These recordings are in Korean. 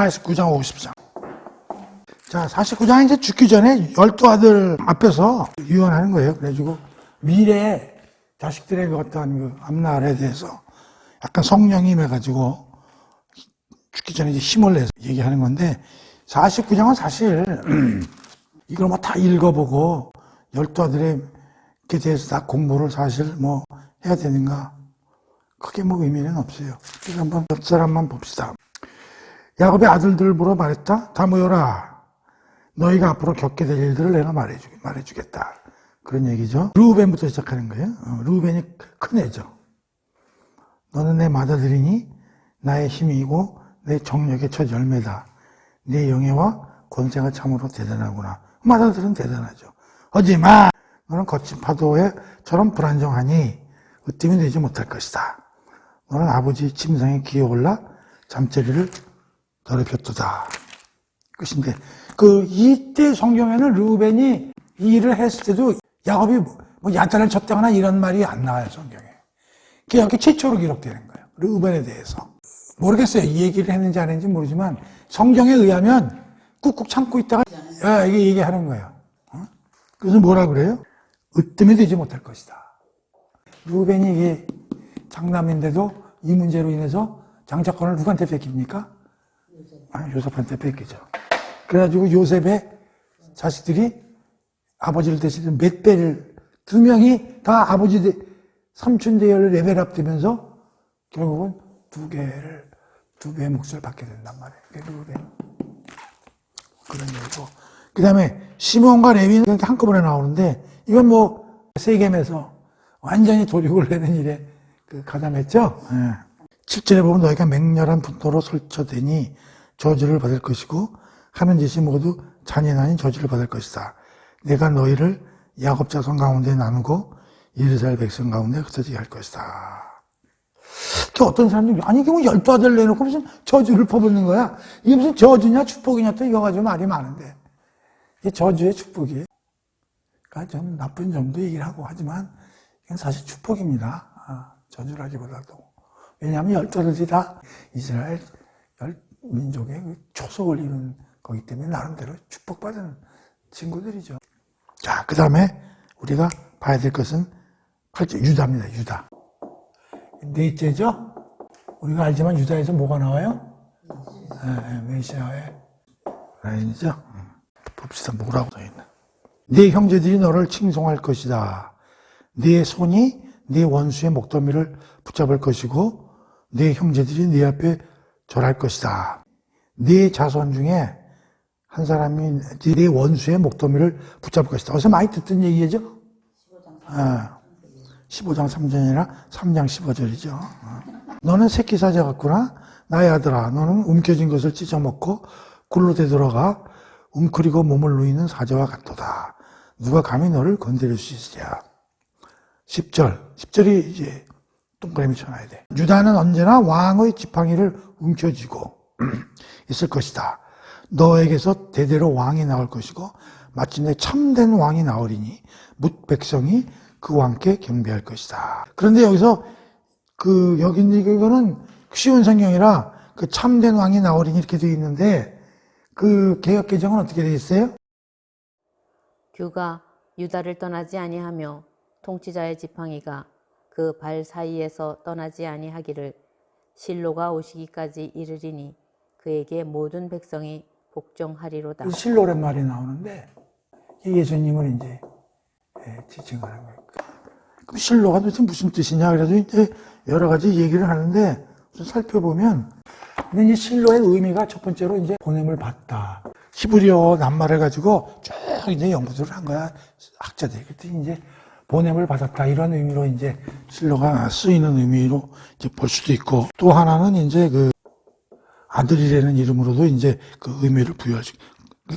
49장 50장. 자, 49장에 이제 죽기 전에 12아들 앞에서 유언하는 거예요. 그래가지고 미래에 자식들의 그 어떤 그 앞날에 대해서 약간 성령이 임해가지고 죽기 전에 이제 힘을 내서 얘기하는 건데, 49장은 사실 이걸 뭐 다 읽어보고 12아들에 대해서 다 공부를 사실 뭐 해야 되는가? 크게 뭐 의미는 없어요. 그래서 한번 몇 사람만 봅시다. 야곱의 아들들을 물어 말했다. 다 모여라. 너희가 앞으로 겪게 될 일들을 내가 말해주겠다. 그런 얘기죠. 르우벤부터 시작하는 거예요. 르우벤이 큰 애죠. 너는 내 맏아들이니 나의 힘이고 내 정력의 첫 열매다. 내 영예와 권세가 참으로 대단하구나. 맏아들은 대단하죠. 하지만 너는 거친 파도에처럼 불안정하니 으뜸이 되지 못할 것이다. 너는 아버지 침상에 기어올라 잠자리를 더럽혔도다. 끝인데, 이때 성경에는 르우벤이 이 일을 했을 때도 야곱이 뭐 야단을 쳤다거나 이런 말이 안 나와요, 성경에. 그게 이렇게 최초로 기록되는 거예요. 르우벤에 대해서. 모르겠어요. 이 얘기를 했는지 안 했는지 모르지만 성경에 의하면 꾹꾹 참고 있다가 이게 얘기하는 거예요. 그래서 뭐라 그래요? 으뜸이 되지 못할 것이다. 르우벤이 이게 장남인데도 이 문제로 인해서 장자권을 누구한테 뺏깁니까? 요셉한테 뺏기죠. 그래가지고 요셉의 자식들이 아버지를 대신해 몇 배를, 두 명이 다 아버지 삼촌 대열을 레벨업 되면서 결국은 두 배의 몫을 받게 된단 말이에요. 그런 얘기고. 그 다음에 시몬과 레위는 한꺼번에 나오는데, 이건 뭐 세겜에서 완전히 도륙을 내는 일에 가담했죠. 7절에 보면 너희가 맹렬한 분노로 설쳐대니 저주를 받을 것이고 하는 짓이 모두 잔인하니 저주를 받을 것이다. 내가 너희를 야곱 자손 가운데 나누고 이스라엘 백성 가운데 흩어지게 할 것이다. 또 어떤 사람들이 아니 이게 뭐 12아들 내놓고 무슨 저주를 퍼붓는 거야? 이게 무슨 저주냐 축복이냐 또 이거 가지고 말이 많은데, 이게 저주의 축복이에요. 그러니까 좀 나쁜 점도 얘기를 하고 하지만 이건 사실 축복입니다. 저주라기보다도. 왜냐하면 12아들이 다 이스라엘 민족의 초석을 이룬 거기 때문에 나름대로 축복받은 친구들이죠. 자, 그 다음에 우리가 봐야 될 것은 8절 유다입니다. 유다. 넷째죠? 우리가 알지만 유다에서 뭐가 나와요? 메시아의 라인이죠. 봅시다. 뭐라고 써있나. 네 형제들이 너를 칭송할 것이다. 네 손이 네 원수의 목더미를 붙잡을 것이고 네 형제들이 네 앞에 절할 것이다. 네 자손 중에 한 사람이 네 원수의 목더미를 붙잡을 것이다. 어디서 많이 듣던 얘기죠? 15장 3절이나 3장 15절이죠. 너는 새끼 사자 같구나. 나의 아들아, 너는 움켜진 것을 찢어먹고 굴로 되돌아가 웅크리고 몸을 누이는 사자와 같도다. 누가 감히 너를 건드릴 수 있으랴. 10절이 이제 동그라미 쳐놔야 돼. 유다는 언제나 왕의 지팡이를 움켜쥐고 있을 것이다. 너에게서 대대로 왕이 나올 것이고 마침내 참된 왕이 나오리니 뭇 백성이 그 왕께 경배할 것이다. 그런데 여기서 여기 이거는 쉬운 성경이라 참된 왕이 나오리니 이렇게 되어 있는데 개역 개정은 어떻게 되어 있어요? 규가 유다를 떠나지 아니하며 통치자의 지팡이가 그 발 사이에서 떠나지 아니하기를 실로가 오시기까지 이르리니 그에게 모든 백성이 복종하리로다. 실로란 말이 나오는데 예수님을 이제 지칭하는 거예요. 그럼 실로가 도대체 무슨 뜻이냐? 그래서 이제 여러 가지 얘기를 하는데 살펴보면 근데 이제 실로의 의미가 첫 번째로 이제 보냄을 받다. 히브리어 낱말을 가지고 쭉 이제 연구를 한 거야. 학자들이. 그때 이제 보냄을 받았다. 이런 의미로 이제 실로가 쓰이는 의미로 이제 볼 수도 있고 또 하나는 이제 아들이라는 이름으로도 이제 그 의미를 부여할 수,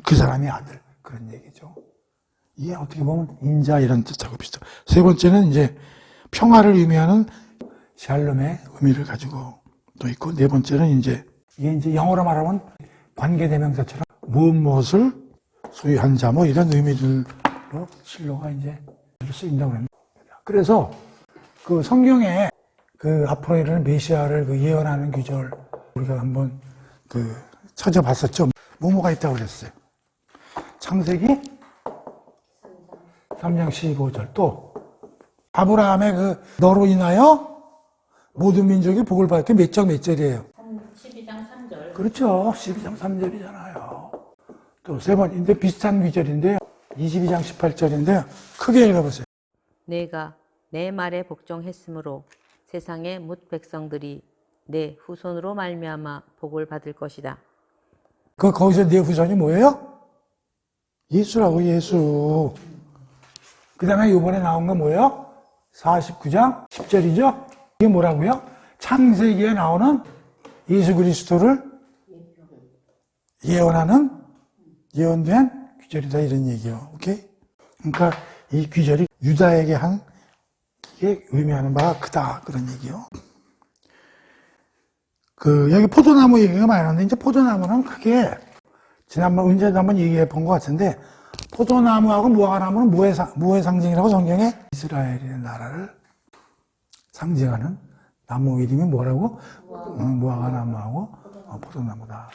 그 사람이 아들. 그런 얘기죠. 이게 어떻게 보면 인자 이런 뜻하고 비슷해요. 세 번째는 이제 평화를 의미하는 샬롬의 의미를 가지고 또 있고 네 번째는 이제 이게 이제 영어로 말하면 관계대명사처럼 무엇을 소유한 자 뭐 이런 의미들로 실로가 이제 쓰인다고 합니다. 그래서 성경에 앞으로 일어날 메시아를 예언하는 구절 우리가 한번 찾아봤었죠. 뭐뭐가 있다고 그랬어요. 창세기 3장 15절. 또 아브라함의 그 너로 인하여 모든 민족이 복을 받게 몇 장 몇 절이에요? 12장 3절. 그렇죠. 12장 3절이잖아요. 또 세 번인데 비슷한 구절인데요. 22장 18절인데요. 크게 읽어보세요. 내가 내 말에 복종했으므로 세상의 뭇 백성들이 내 후손으로 말미암아 복을 받을 것이다. 거기서 내 후손이 뭐예요? 예수라고, 예수. 그 다음에 이번에 나온 거 뭐예요? 49장 10절이죠? 이게 뭐라고요? 창세기에 나오는 예수 그리스도를 예언하는 예언된 귀절이다 이런 얘기예요. 오케이? 그러니까 이 귀절이 유다에게 한 이게 의미하는 바가 크다 그런 얘기요. 여기 포도나무 얘기가 많이 나왔는데 이제 포도나무는 크게 지난번 언제도 한번 얘기해 본 것 같은데 포도나무하고 무화과나무는 무의 상징이라고 성경에 이스라엘의 나라를 상징하는 나무 이름이 뭐라고? 무화과나무하고 포도나무다.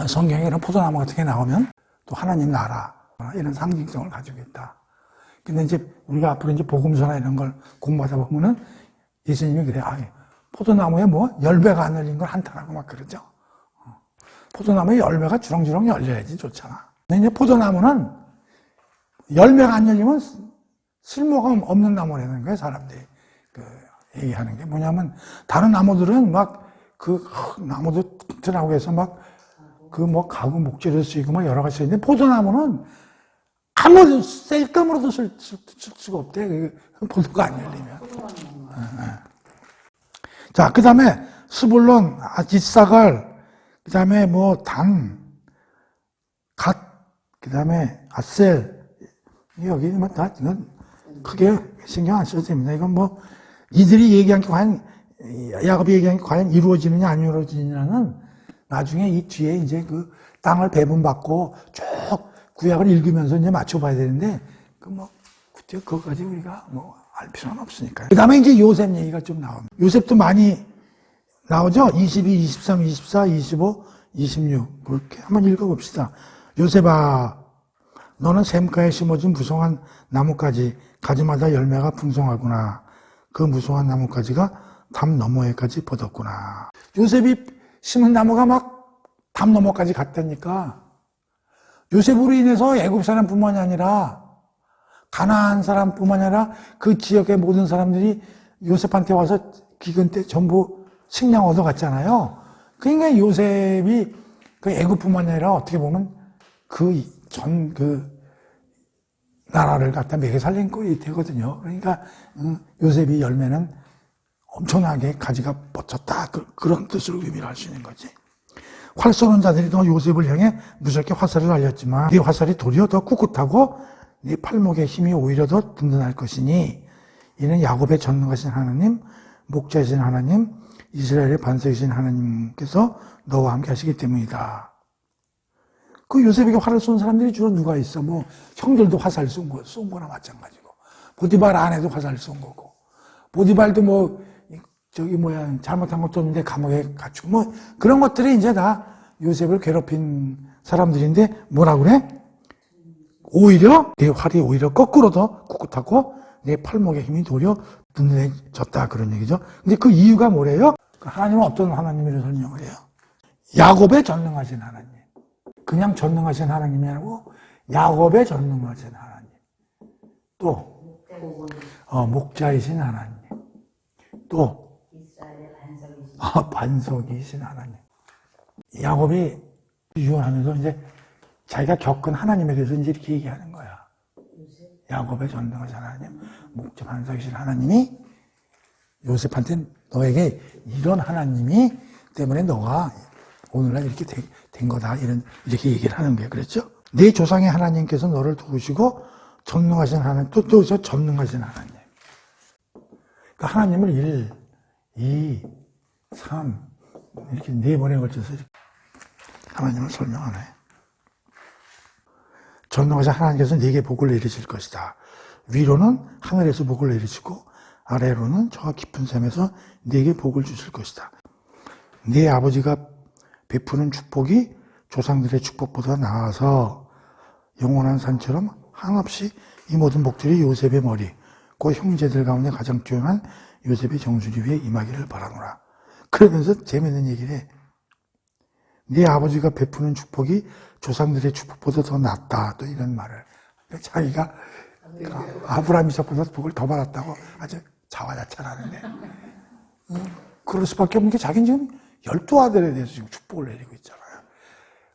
성경에는 포도나무 같은 게 나오면 또 하나님 나라 이런 상징성을 가지고 있다. 근데 이제 우리가 앞으로 이제 복음서나 이런 걸 공부하다 보면은 예수님이 그래요. 포도나무에 뭐 열매가 안 열린 걸 한탄하고 막 그러죠. 포도나무에 열매가 주렁주렁 열려야지 좋잖아. 근데 이제 포도나무는 열매가 안 열리면 쓸모가 없는 나무라는 거예요, 사람들이. 얘기하는 게 뭐냐면, 다른 나무들은 막, 나무도 튼튼하고 해서 막, 가구 목재로 쓰이고 막 여러 가지 쓰이는데, 포도나무는 아무도 셀감으로도 쓸 수가 없대. 포도가 안 열리면. 자, 그 다음에 스불론, 이사갈, 그 다음에 단, 갓, 그 다음에 아셀, 여기 다 이건 크게 신경 안 써도 됩니다. 이건 이들이 얘기한 게 과연, 야곱이 얘기한 게 과연 이루어지느냐 안 이루어지느냐는 나중에 이 뒤에 이제 땅을 배분받고 쭉 구약을 읽으면서 이제 맞춰봐야 되는데, 그때 그거까지 우리가 알 필요는 없으니까요. 그 다음에 이제 요셉 얘기가 좀 나옵니다. 요셉도 많이 나오죠? 22, 23, 24, 25, 26. 그렇게 한번 읽어봅시다. 요셉아, 너는 샘가에 심어진 무성한 나뭇가지, 가지마다 열매가 풍성하구나. 그 무성한 나뭇가지가 담 너머에까지 뻗었구나. 요셉이 심은 나무가 막 담 너머까지 갔다니까. 요셉으로 인해서 애굽 사람뿐만이 아니라 가나안 사람뿐만이 아니라 그 지역의 모든 사람들이 요셉한테 와서 기근 때 전부 식량 얻어갔잖아요. 그러니까 요셉이 애굽뿐만 아니라 어떻게 보면 나라를 갖다 매개 살린 꼴이 되거든요. 그러니까 요셉이 열매는 엄청나게 가지가 뻗쳤다. 그런 뜻으로 의미를 할 수 있는 거지. 활 쏘는 자들이 더 요셉을 향해 무섭게 화살을 날렸지만 네 화살이 도리어 더 꿋꿋하고 네 팔목의 힘이 오히려 더 든든할 것이니 이는 야곱의 전능하신 하나님, 목자이신 하나님, 이스라엘의 반석이신 하나님께서 너와 함께 하시기 때문이다. 요셉에게 활을 쏜 사람들이 주로 누가 있어? 형들도 화살 쏜 거나 마찬가지고. 보디발 아내도 화살 쏜 거고. 보디발도 잘못한 것도 없는데 감옥에 갇히고, 그런 것들이 이제 다 요셉을 괴롭힌 사람들인데, 뭐라 그래? 오히려, 내 활이 오히려 거꾸로 더 꿋꿋하고, 내 팔목의 힘이 도리어 든든해졌다. 그런 얘기죠. 근데 그 이유가 뭐래요? 하나님은 어떤 하나님이라고 설명을 해요? 야곱의 전능하신 하나님. 그냥 전능하신 하나님이 아니고 야곱의 전능하신 하나님. 또 목자이신 하나님. 또 반석이신 하나님. 야곱이 유언하면서 이제 자기가 겪은 하나님에 대해서 이제 이렇게 얘기하는 거야. 야곱의 전능하신 하나님, 목자 반석이신 하나님이 요셉한테 너에게 이런 하나님이 때문에 너가 오늘날 이렇게 된 거다. 이렇게 얘기를 하는 거예요. 그랬죠? 내 조상의 하나님께서 너를 도우시고 전능하신 하나님, 또 전능하신 하나님. 그러니까 하나님을 1, 2, 3 이렇게 4번에 걸쳐서 이렇게 하나님을 설명하네. 전능하신 하나님께서 네게 복을 내리실 것이다. 위로는 하늘에서 복을 내리시고 아래로는 저 깊은 샘에서 네게 복을 주실 것이다. 네 아버지가 베푸는 축복이 조상들의 축복보다 나아서 영원한 산처럼 한없이 이 모든 복들이 요셉의 머리, 그 형제들 가운데 가장 뛰어난 요셉의 정수리 위에 임하기를 바라노라. 그러면서 재미있는 얘기를 해. 네 아버지가 베푸는 축복이 조상들의 축복보다 더 낫다. 또 이런 말을. 자기가 아브라함 이삭보다 복을 더 받았다고 아주 자화자찬하는데. 그럴 수밖에 없는 게 자기는 지금 12아들에 대해서 지금 축복을 내리고 있잖아요.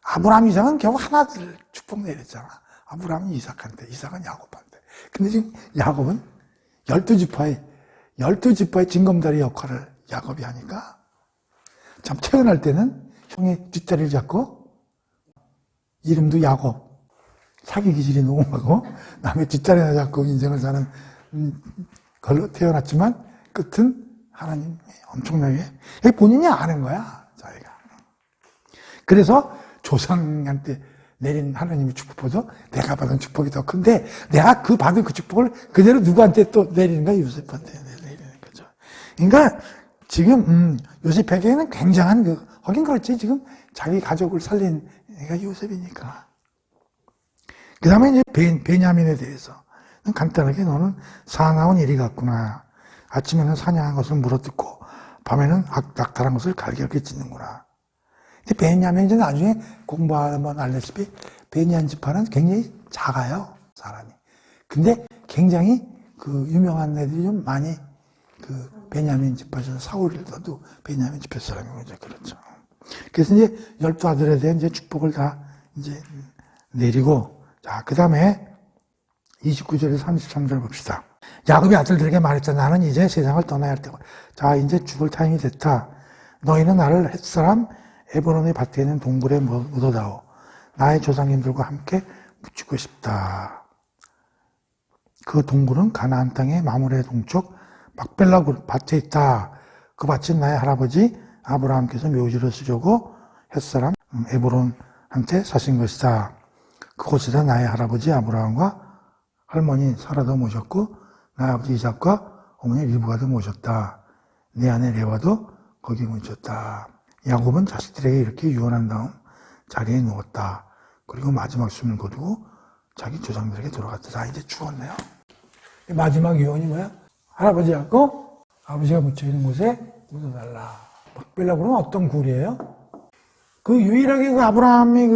아브라함 이삭은 겨우 하나들 축복 내렸잖아. 아브라함은 이삭한테, 이삭은 야곱한테. 근데 지금 야곱은 12지파의 징검다리 역할을 야곱이 하니까 참 태어날 때는 형의 뒷다리를 잡고 이름도 야곱, 사기 기질이 농후하고 남의 뒷다리를 잡고 인생을 사는 걸로 태어났지만 끝은 하나님이 엄청나게 본인이 아는 거야, 자기가. 그래서 조상한테 내린 하나님의 축복보다 내가 받은 축복이 더 큰데 내가 그 받은 그 축복을 그대로 누구한테 또 내리는 거야? 요셉한테 내리는 거죠. 그러니까 지금 요셉에게는 굉장한 하긴 그렇지. 지금 자기 가족을 살린 애가 요셉이니까. 그 다음에 이제 베냐민에 대해서 간단하게 너는 사나운 일이 같구나. 아침에는 사냥한 것을 물어뜯고 밤에는 낙탈한 것을 갈기갈기 찢는구나. 근데 베냐민이 이제 나중에 공부하면 알다시피 베냐민 지파는 굉장히 작아요, 사람이. 근데 굉장히 유명한 애들이 좀 많이 베냐민 지파에서 사울도 베냐민 지파 사람이고 이제 그렇죠. 그래서 이제 12아들에 대한 이제 축복을 다 이제 내리고, 자, 그 다음에 29절에서 33절 봅시다. 야곱이 아들들에게 말했다. 나는 이제 세상을 떠나야 할 때고. 자, 이제 죽을 타임이 됐다. 너희는 나를 햇사람 에브론의 밭에 있는 동굴에 묻어다오. 나의 조상님들과 함께 묻히고 싶다. 그 동굴은 가나안 땅의 마므레 동쪽 막벨라 밭에 있다. 그 밭은 나의 할아버지 아브라함께서 묘지로 쓰려고 햇사람 에브론한테 사신 것이다. 그곳에다 나의 할아버지 아브라함과 할머니 사라도 모셨고 나의 아버지 이삭과 어머니 리브가도 모셨다. 내 아내 레와도 거기 모셨다. 야곱은 자식들에게 이렇게 유언한 다음 자리에 누웠다. 그리고 마지막 숨을 거두고 자기 조상들에게 돌아갔다. 자, 이제 죽었네요. 마지막 유언이 뭐야? 할아버지하고 아버지가 묻혀있는 곳에 묻어달라. 막벨라 굴은 어떤 굴이에요? 유일하게 아브라함이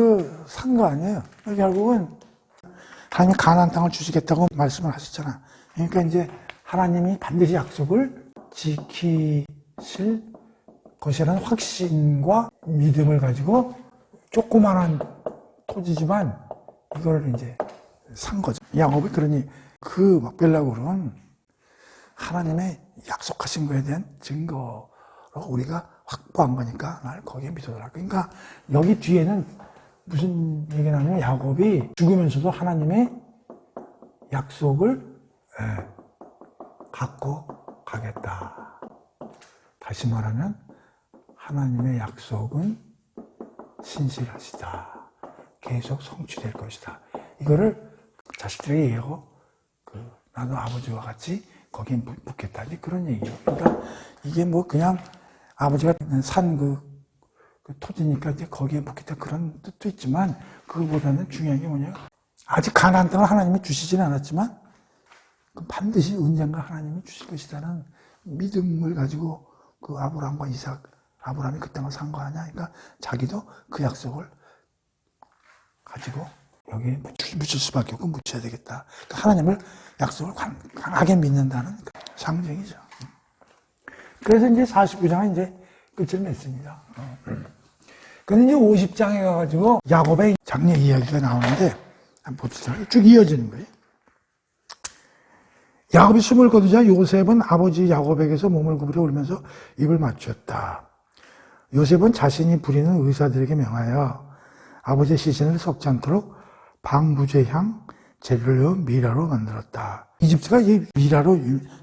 산 거 아니에요. 결국은 하나님이 가나안 땅을 주시겠다고 말씀을 하셨잖아. 그러니까 이제 하나님이 반드시 약속을 지키실 것이라는 확신과 믿음을 가지고 조그만한 토지지만 이거를 이제 산 거죠. 야곱이 그러니 막벨라 굴은 하나님의 약속하신 거에 대한 증거로 우리가 확보한 거니까 날 거기에 믿어달라. 그러니까 여기 뒤에는 무슨 얘기가 나냐면 야곱이 죽으면서도 하나님의 약속을 갖고 가겠다. 다시 말하면 하나님의 약속은 신실하시다. 계속 성취될 것이다. 이거를 자식들에게 얘기하고 나도 아버지와 같이 거기에 묻겠다. 그런 얘기예요. 그러니까 이게 그냥 아버지가 산 토지니까 이제 거기에 묻겠다 그런 뜻도 있지만 그거보다는 중요한 게 뭐냐. 아직 가나안 땅을 하나님이 주시지는 않았지만 반드시 언젠가 하나님이 주실 것이라는 믿음을 가지고 아브라함과 이삭, 아브라함이 그 땅을 산 거 아니야. 그러니까 자기도 그 약속을 가지고 여기에 묻힐 수밖에 없고 묻혀야 되겠다. 그러니까 하나님을 약속을 강하게 믿는다는 상징이죠. 그래서 이제 49장은 이제 끝을 맺습니다. 근데 이제 50장에 가가지고 야곱의 장래 이야기가 나오는데 한번 봅시다. 쭉 이어지는 거예요. 야곱이 숨을 거두자 요셉은 아버지 야곱에게서 몸을 구부려 울면서 입을 맞추었다. 요셉은 자신이 부리는 의사들에게 명하여 아버지의 시신을 썩지 않도록 방부제향 재료를 넣어 미라로 만들었다. 이집트가 이 미라로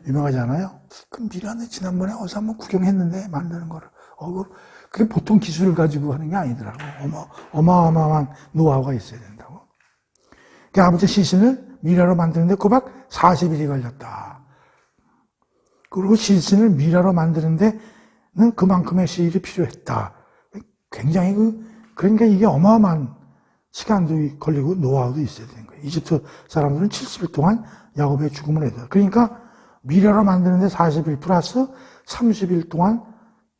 유명하잖아요. 그 미라는 지난번에 어디서 한번 구경했는데 만드는 거를. 그게 보통 기술을 가지고 하는 게 아니더라고. 어마어마한 노하우가 있어야 된다고. 그 아버지 시신을 미라로 만드는데 꼬박 40일이 걸렸다. 그리고 시신을 미라로 만드는데는 그만큼의 시일이 필요했다. 굉장히 그러니까 이게 어마어마한 시간도 걸리고 노하우도 있어야 되는 거예요. 이집트 사람들은 70일 동안 야곱의 죽음을 해요. 그러니까 미래로 만드는데 40일 플러스 30일 동안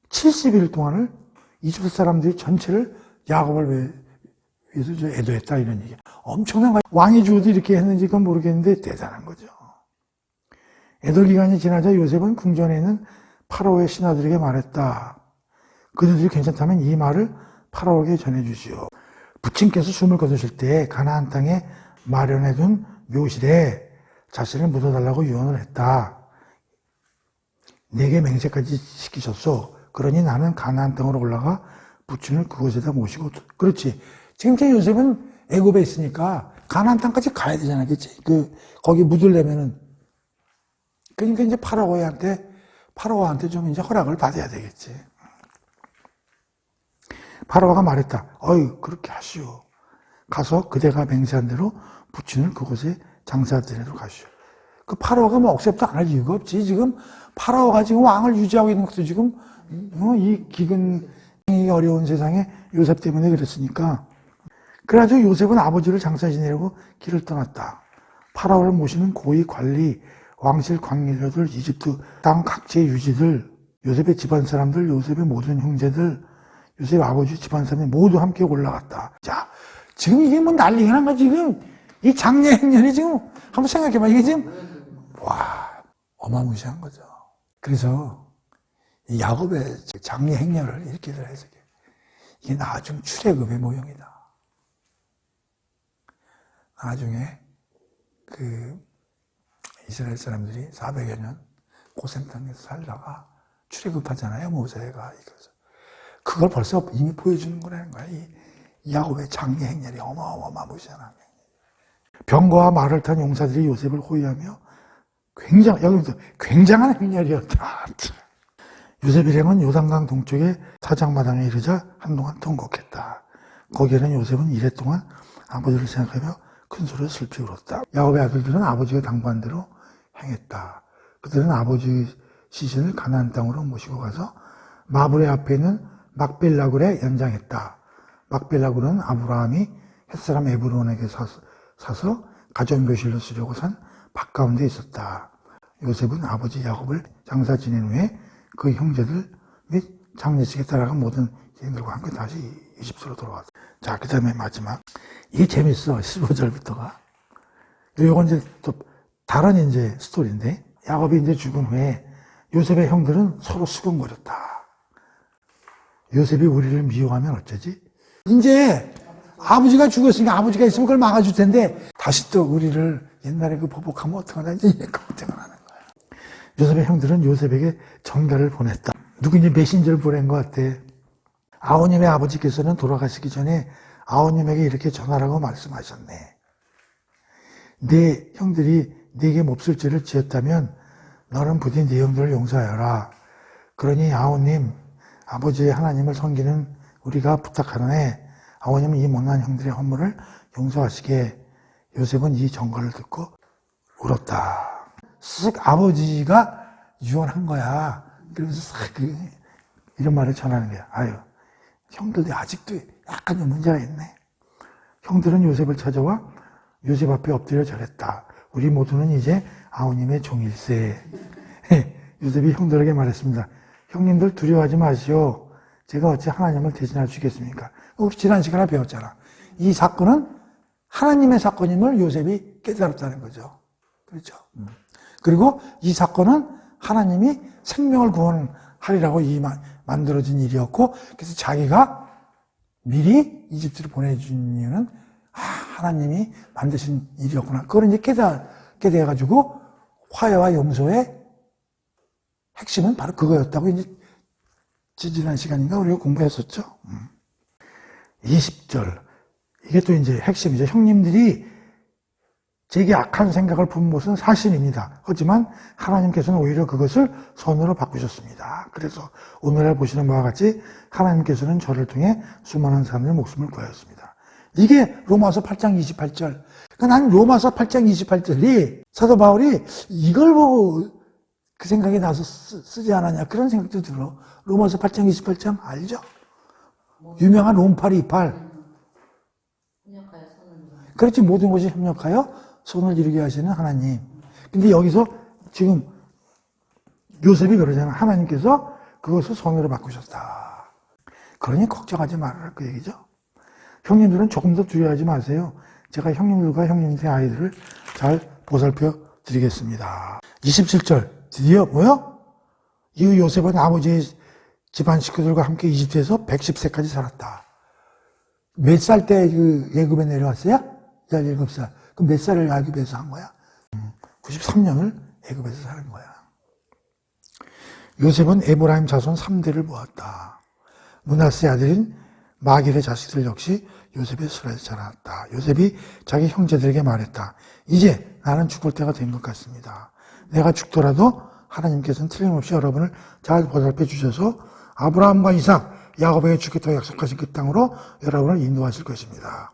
70일 동안을 이집트 사람들이 전체를 야곱을 위해서 애도했다 이런 얘기. 엄청난 거예요. 왕이 죽어도 이렇게 했는지 그건 모르겠는데 대단한 거죠. 애도 기간이 지나자 요셉은 궁전에 있는 파라오의 신하들에게 말했다. 그들이 괜찮다면 이 말을 파라오에게 전해주시오. 부친께서 숨을 거두실 때 가나안 땅에 마련해둔 묘실에 자신을 묻어달라고 유언을 했다. 내게 맹세까지 시키셨소. 그러니 나는 가나안 땅으로 올라가 부친을 그곳에다 모시고. 그렇지. 지금 제 요셉은 애굽에 있으니까 가나안 땅까지 가야 되잖아, 그치? 거기 묻으려면은. 그러니까 이제 파라오한테 좀 이제 허락을 받아야 되겠지. 파라오가 말했다. 어이, 그렇게 하시오. 가서 그대가 맹세한 대로 부친을 그곳에 장사드리도록 하시오. 그 파라오가 뭐 억셉도 안 할 이유가 없지. 지금 파라오가 지금 왕을 유지하고 있는 것도 지금 이 기근이 어려운 세상에 요셉 때문에 그랬으니까. 그래가지고 요셉은 아버지를 장사 지내려고 길을 떠났다. 파라오를 모시는 고위 관리, 왕실 관리자들, 이집트 땅 각지의 유지들, 요셉의 집안 사람들, 요셉의 모든 형제들, 요셉 아버지 집안 사람이 모두 함께 올라갔다. 자, 지금 이게 뭐 난리가 난 거야, 지금. 이 장례 행렬이 지금, 한번 생각해봐. 이게 지금, 와, 어마무시한 거죠. 그래서, 이 야곱의 장례 행렬을 이렇게들 해서, 이게 나중 출애굽의 모형이다. 나중에, 이스라엘 사람들이 400여 년 고센 땅에서 살다가 출애굽하잖아요, 모세가. 그걸 벌써 이미 보여주는 거라는 거야. 이 야곱의 장례 행렬이 어마어마무시한 행렬. 병거와 말을 탄 용사들이 요셉을 호위하며 굉장한 행렬이었다. 요셉 일행은 요단강 동쪽의 사장마당에 이르자 한동안 통곡했다. 거기에는 요셉은 이래 동안 아버지를 생각하며 큰 소리로 슬피 울었다. 야곱의 아들들은 아버지가 당부한 대로 행했다. 그들은 아버지 시신을 가나안 땅으로 모시고 가서 마브레 앞에 있는 막벨라굴에 연장했다. 막벨라굴은 아브라함이 햇사람 에브론에게 사서 가정교실로 쓰려고 산 밭 가운데 있었다. 요셉은 아버지 야곱을 장사 지낸 후에 그 형제들 및 장례식에 따라간 모든 여인들과 함께 다시 이집트로 돌아왔다. 자, 그 다음에 마지막. 이게 재밌어. 15절부터가. 이건 이제 또 다른 이제 스토리인데, 야곱이 이제 죽은 후에 요셉의 형들은 서로 수근거렸다. 요셉이 우리를 미워하면 어쩌지? 이제 아버지가 죽었으니까 아버지가 있으면 그걸 막아줄 텐데, 다시 또 우리를 옛날에 보복하면 어떡하나, 이제 걱정을 하는 거야. 요셉의 형들은 요셉에게 전가를 보냈다. 누군지 메신저를 보낸 것 같아. 아버님의 아버지께서는 돌아가시기 전에 아버님에게 이렇게 전하라고 말씀하셨네. 네 형들이 네게 몹쓸 죄를 지었다면 너는 부디 네 형들을 용서하여라. 그러니 아버님, 아버지의 하나님을 섬기는 우리가 부탁하노니 아버님은 이 못난 형들의 허물을 용서하시게. 요셉은 이 전가를 듣고 울었다. 쓱 아버지가 유언한 거야. 그러면서 싹 이런 말을 전하는 거야. 아유, 형들이 아직도 약간 좀 문제가 있네. 형들은 요셉을 찾아와 요셉 앞에 엎드려 절했다. 우리 모두는 이제 아우님의 종일세. 요셉이 형들에게 말했습니다. 형님들 두려워하지 마시오. 제가 어찌 하나님을 대신할 수 있겠습니까? 우리 지난 시간에 배웠잖아. 이 사건은 하나님의 사건임을 요셉이 깨달았다는 거죠. 그렇죠? 그리고 이 사건은 하나님이 생명을 구원하리라고 만들어진 일이었고, 그래서 자기가 미리 이집트를 보내준 이유는 하나님이 만드신 일이었구나. 그걸 이제 깨닫게 돼가지고 화해와 용서의 핵심은 바로 그거였다고 이제 지난 시간인가 우리가 공부했었죠. 20절. 이게 또 이제 핵심이죠. 형님들이 제게 악한 생각을 품 것은 사실입니다. 하지만 하나님께서는 오히려 그것을 선으로 바꾸셨습니다. 그래서 오늘날 보시는 바와 같이 하나님께서는 저를 통해 수많은 사람들의 목숨을 구하였습니다. 이게 로마서 8장 28절. 그러니까 난 로마서 8장 28절이 사도 바울이 이걸 보고 그 생각이 나서 쓰지 않았냐 그런 생각도 들어. 로마서 8장 28장 알죠? 유명한 롬팔 이팔. 협력하여 손을 이루는. 그렇지, 모든 것이 협력하여 손을 이루게 하시는 하나님. 근데 여기서 지금 요셉이 그러잖아. 하나님께서 그것을 손으로 바꾸셨다. 그러니 걱정하지 말아라 그 얘기죠. 형님들은 조금 더 두려워하지 마세요. 제가 형님들과 형님들의 아이들을 잘 보살펴 드리겠습니다. 27절 드디어 뭐요? 이 요셉은 아버지의 집안 식구들과 함께 이집트에서 110세까지 살았다. 몇 살 때 그 예굽에 내려왔어요? 17살. 그럼 몇 살을 애굽에서 한 거야? 93년을 애굽에서 사는 거야. 요셉은 에브라임 자손 3대를 모았다. 므낫세 아들인 마길의 자식들 역시 요셉의 수라에서 자랐다. 요셉이 자기 형제들에게 말했다. 이제 나는 죽을 때가 된 것 같습니다. 내가 죽더라도 하나님께서는 틀림없이 여러분을 잘 보살펴 주셔서 아브라함과 이삭, 야곱에게 주겠다고 약속하신 그 땅으로 여러분을 인도하실 것입니다.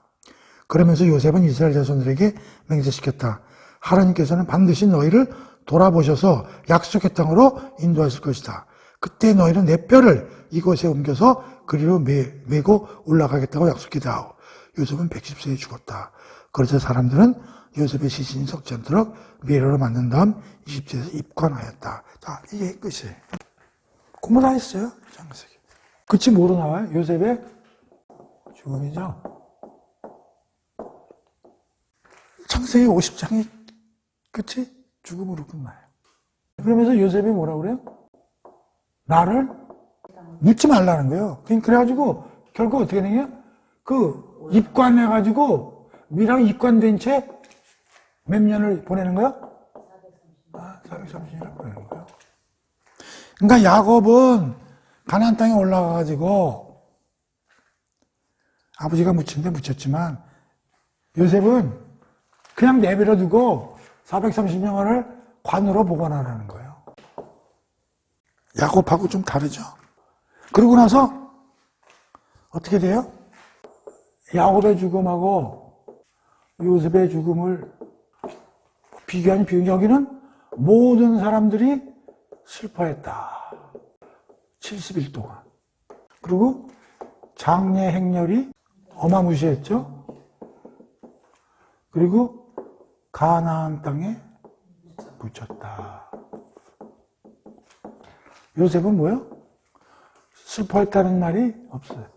그러면서 요셉은 이스라엘 자손들에게 맹세시켰다. 하나님께서는 반드시 너희를 돌아보셔서 약속의 땅으로 인도하실 것이다. 그때 너희는 내 뼈를 이곳에 옮겨서 그리로 메고 올라가겠다고 약속했다. 요셉은 110세에 죽었다. 그래서 사람들은 요셉의 시신이 썩지 않도록 미로로 만든 다음 이집트에서 입관하였다. 자, 이게 끝이에요. 공부 다 했어요. 장세기. 끝이 뭐로 나와요? 요셉의 죽음이죠. 창세기 50장이 끝이 죽음으로 끝나요. 그러면서 요셉이 뭐라 그래요? 나를 묻지 말라는 거예요. 그래가지고 결국 어떻게 되냐? 그 입관해가지고 미랑 입관된 채 몇 년을 보내는 거야? 430년을 보내는 거예요. 그러니까 야곱은 가나안 땅에 올라가가지고 아버지가 묻힌 데 묻혔지만 요셉은 그냥 내버려 두고 430년을 관으로 보관하라는 거예요. 야곱하고 좀 다르죠. 그러고 나서 어떻게 돼요? 야곱의 죽음하고 요셉의 죽음을 비교한 비교. 여기는 모든 사람들이 슬퍼했다. 70일 동안. 그리고 장례 행렬이 어마무시했죠. 그리고 가나안 땅에 묻혔다. 요셉은 뭐요? 슬퍼했다는 말이 없어요.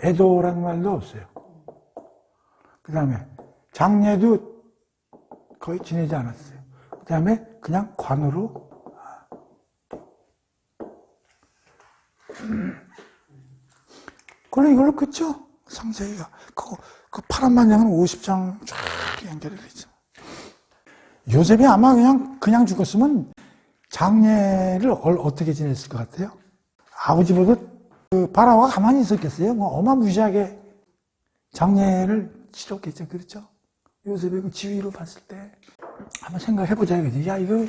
애도라는 말도 없어요. 그 다음에 장례도 거의 지내지 않았어요. 그 다음에 그냥 관으로. 그래, 이걸로 끝죠? 상세히가. 그 파란 만장은 50장 쫙 연결이 돼 있죠. 요셉이 아마 그냥 죽었으면 장례를 어떻게 지냈을 것 같아요? 아버지보다 그 바라오가 가만히 있었겠어요? 뭐 어마무시하게 장례를 치렀겠죠. 그렇죠? 요셉의 그 지위로 봤을 때 한번 생각해보자 이거지. 야, 이거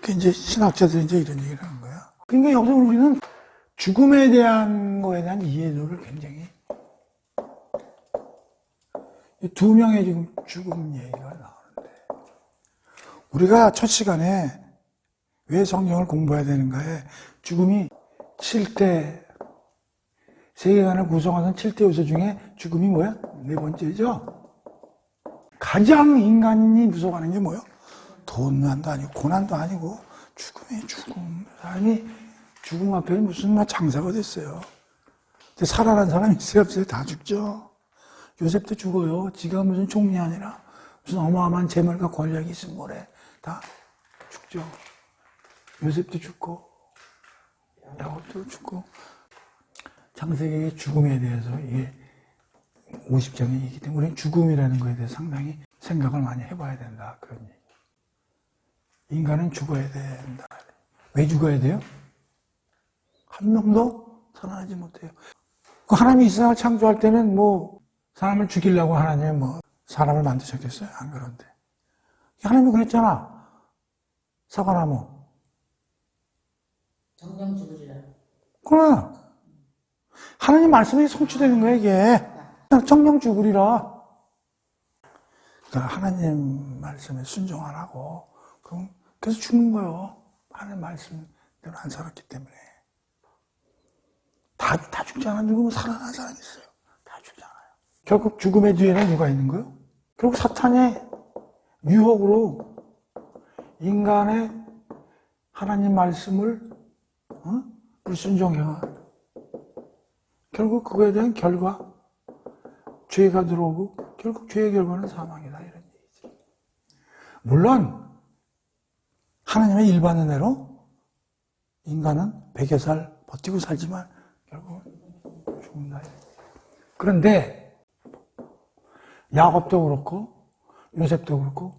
그 이제 신학자들이 이제 이런 얘기를 하는 거야. 그러니까 여기서 우리는 죽음에 대한 거에 대한 이해도를 굉장히 이 두 명의 지금 죽음 얘기가 나오는데 우리가 첫 시간에 왜 성경을 공부해야 되는가에 죽음이 7대 세계관을 구성하는 7대 요소 중에 죽음이 뭐야? 네 번째죠. 가장 인간이 무서워하는 게 뭐예요? 돈난도 아니고 고난도 아니고 죽음이 죽음. 사람이 죽음 앞에는 무슨 장사가 됐어요. 근데 살아난 사람이 있어요 없어요? 다 죽죠. 요셉도 죽어요. 지가 무슨 총리 아니라 무슨 어마어마한 재물과 권력이 있으면 뭐래. 다 죽죠. 요셉도 죽고 야곱도 죽고. 창세기의 죽음에 대해서 이게 50장의 얘기기 때문에 우리는 죽음이라는 거에 대해서 상당히 생각을 많이 해봐야 된다. 그런 얘기. 인간은 죽어야 된다. 왜 죽어야 돼요? 한 명도 살아나지 못해요. 하나님이 이 세상을 창조할 때는 뭐 사람을 죽이려고 하나님이 뭐 사람을 만드셨겠어요? 안 그런데. 하나님이 그랬잖아. 사과나무. 정령 죽으리라. 그래. 하나님 말씀이 성취되는 거야, 이게. 정령 죽으리라. 그러니까 하나님 말씀에 순종 안 하고, 그래서 죽는 거예요. 하나님 말씀대로 안 살았기 때문에. 다 죽지 않아. 죽으면 살아난 사람이 있어요. 다 죽지 않아요. 결국 죽음의 뒤에는 누가 있는 거예요? 결국 사탄의 유혹으로 인간의 하나님 말씀을 불순종해와. 결국 그거에 대한 결과, 죄가 들어오고 결국 죄의 결과는 사망이다, 이런 얘기죠. 물론 하나님의 일반 은혜로 인간은 100여 살 버티고 살지만 결국은 죽는다. 그런데 야곱도 그렇고 요셉도 그렇고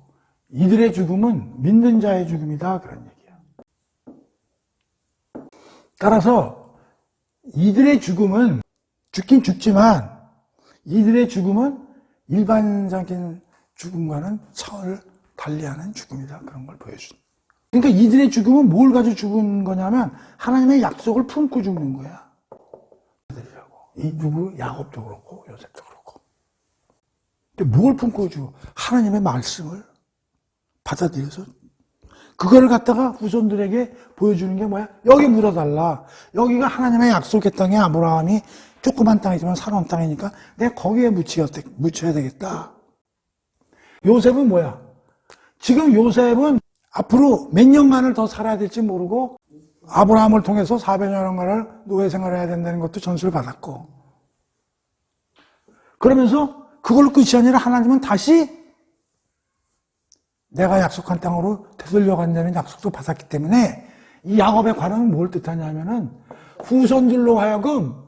이들의 죽음은 믿는 자의 죽음이다, 그런 얘기예요. 따라서 이들의 죽음은 죽긴 죽지만 이들의 죽음은 일반적인 죽음과는 차원을 달리하는 죽음이다, 그런 걸 보여준다. 그러니까 이들의 죽음은 뭘 가지고 죽은 거냐면 하나님의 약속을 품고 죽는 거야. 이 야곱도 그렇고 요셉도 그렇고. 근데 뭘 품고 죽어? 하나님의 말씀을 받아들여서 그거를 갖다가 후손들에게 보여주는 게 뭐야? 여기 물어달라. 여기가 하나님의 약속의 땅에 아브라함이 조그만 땅이지만 사놓은 땅이니까 내가 거기에 묻혀야 되겠다. 요셉은 뭐야? 지금 요셉은 앞으로 몇 년간을 더 살아야 될지 모르고 아브라함을 통해서 400년간을 노예 생활을 해야 된다는 것도 전수를 받았고, 그러면서 그걸로 끝이 아니라 하나님은 다시 내가 약속한 땅으로 되돌려 간다는 약속도 받았기 때문에 이 야곱의 관은 뭘 뜻하냐면은 후손들로 하여금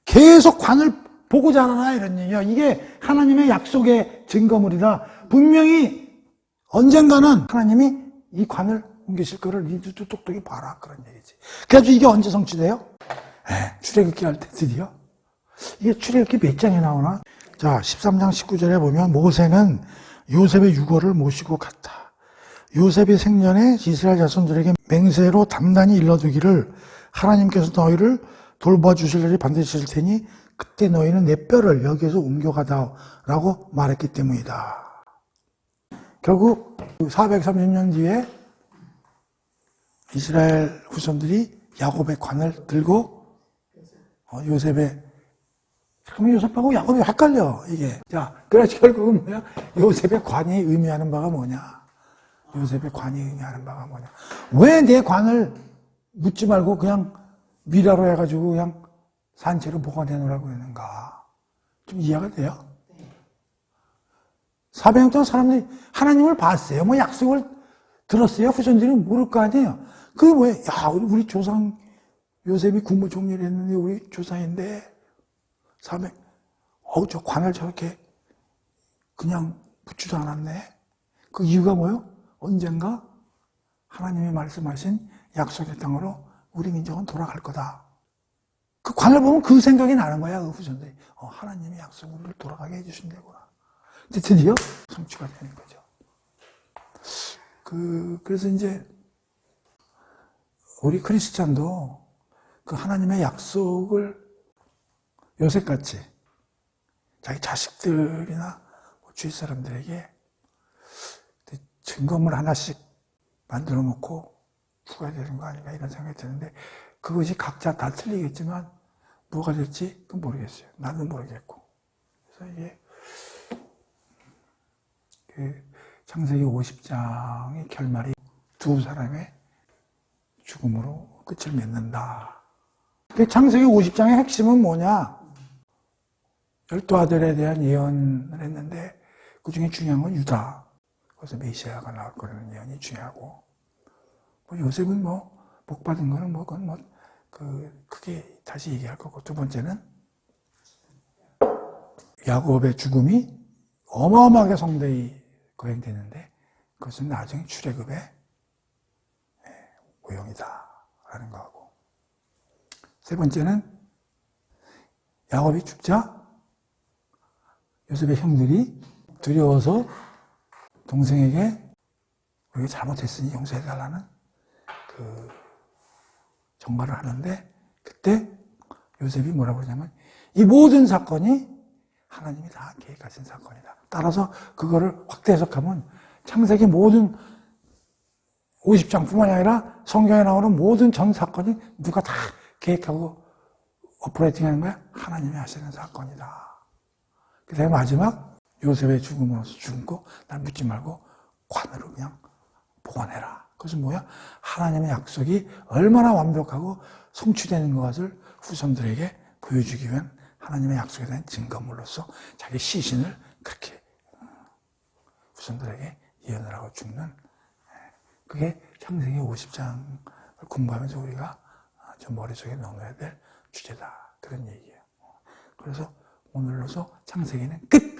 계속 관을 보고 자라나, 이런 얘기야. 이게 하나님의 약속의 증거물이다. 분명히 언젠가는 하나님이 이 관을 옮기실 거를 니들도 똑똑히 봐라, 그런 얘기지. 그래서 이게 언제 성취돼요? 출애굽기 할 때 드디어. 이게 출애굽기 몇 장에 나오나? 자, 13장 19절에 보면 모세는 요셉의 유고를 모시고 갔다. 요셉이 생전에 이스라엘 자손들에게 맹세로 단단히 일러두기를 하나님께서 너희를 돌봐주실 일이 반드시 있을 테니 그때 너희는 내 뼈를 여기에서 옮겨가다라고 말했기 때문이다. 결국 430년 뒤에 이스라엘 후손들이 야곱의 관을 들고 요셉의, 잠깐만, 요셉하고 야곱이 헷갈려, 이게. 자, 그래서 결국은 뭐야? 요셉의 관이 의미하는 바가 뭐냐? 요셉의 관이 의미하는 바가 뭐냐? 왜 내 관을 묻지 말고 그냥 미라로 해가지고 그냥 산채로 보관해 놓으라고 했는가? 좀 이해가 돼요? 400년 동안 사람들이 하나님을 봤어요. 뭐 약속을 들었어요. 후손들은 모를 거 아니에요. 그게 뭐예요? 야, 우리 조상 요셉이 국무총리를 했는데 우리 조상인데 400, 저 관을 저렇게 그냥 묻지도 않았네. 그 이유가 뭐예요? 언젠가 하나님이 말씀하신 약속의 땅으로 우리 민족은 돌아갈 거다. 그 관을 보면 그 생각이 나는 거야, 그 후손들이. 하나님이 약속을 돌아가게 해주신다구나. 근데 드디어 성취가 되는 거죠. 그래서 이제 우리 크리스찬도 그 하나님의 약속을 요셉같이 자기 자식들이나 주위 사람들에게 증거물 하나씩 만들어 놓고 죽어야 되는 거 아닌가, 이런 생각이 드는데, 그것이 각자 다 틀리겠지만 뭐가 될지 그건 모르겠어요. 나는 모르겠고. 그래서 이게 그 창세기 50장의 결말이 두 사람의 죽음으로 끝을 맺는다. 그 창세기 50장의 핵심은 뭐냐? 12아들에 대한 예언을 했는데 그 중에 중요한 건 유다. 그래서 메시아가 나올 거라는 예언이 중요하고, 요셉은 복 받은 거는 그건 크게 다시 얘기할 거고, 두 번째는 야곱의 죽음이 어마어마하게 성대히 거행되는데 그것은 나중에 출애굽의 모형이다라는 거하고, 세 번째는 야곱이 죽자 요셉의 형들이 두려워서 동생에게 우리가 잘못했으니 용서해달라는 그 정말을 하는데, 그때 요셉이 뭐라고 그러냐면 이 모든 사건이 하나님이 다 계획하신 사건이다. 따라서 그거를 확대 해석하면 창세기 모든 50장뿐만이 아니라 성경에 나오는 모든 전 사건이 누가 다 계획하고 오퍼레이팅 하는 거야? 하나님이 하시는 사건이다. 그다음에 마지막 요셉의 죽음으로써 죽고 날 묻지 말고 관으로 그냥 보관해라. 그것은 뭐야? 하나님의 약속이 얼마나 완벽하고 성취되는 것을 후손들에게 보여주기 위한 하나님의 약속에 대한 증거물로서 자기 시신을 그렇게 후손들에게 예언을 하고 죽는, 그게 창세기 50장을 공부하면서 우리가 좀 머릿속에 넣어야 될 주제다. 그런 얘기예요. 그래서 오늘로서 창세기는 끝!